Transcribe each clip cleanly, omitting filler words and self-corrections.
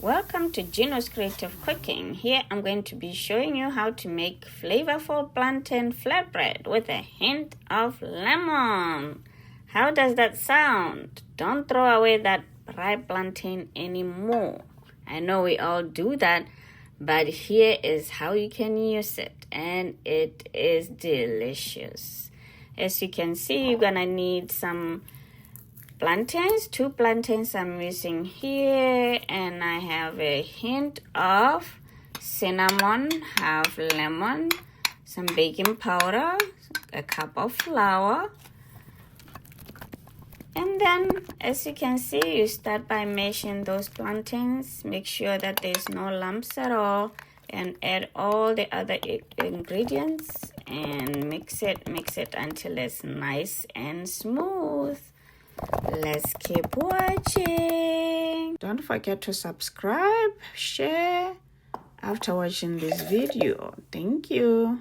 Welcome to Gino's Creative Cooking. Here I'm going to be showing you how to make flavorful plantain flatbread with a hint of lemon. How does that sound? Don't throw away that ripe plantain anymore. I know we all do that, but here is how you can use it, and it is delicious. As you can see, you're gonna need some plantains. 2 plantains I'm using here, and I have a hint of cinnamon, half lemon, some baking powder, a cup of flour, and then as you can see, you start by mashing those plantains. Make sure that there's no lumps at all, and add all the other ingredients and mix it until it's nice and smooth. Let's keep watching. Don't forget to subscribe, share after watching this video. Thank you.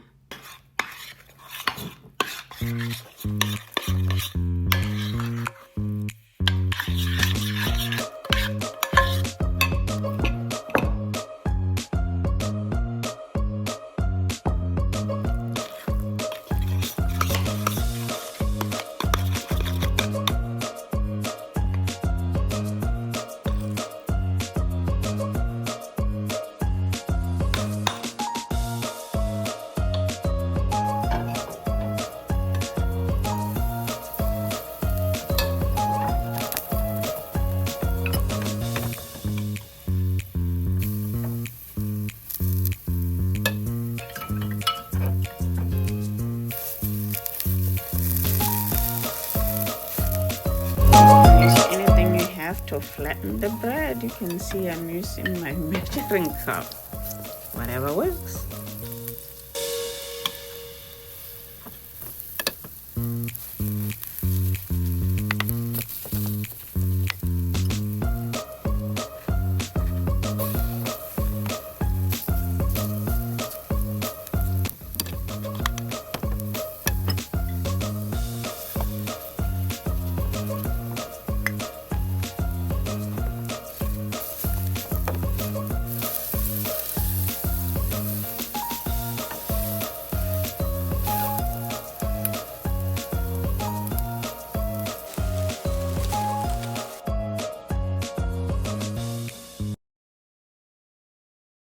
Anything you have to flatten the bread. You can see I'm using my measuring cup. Whatever works.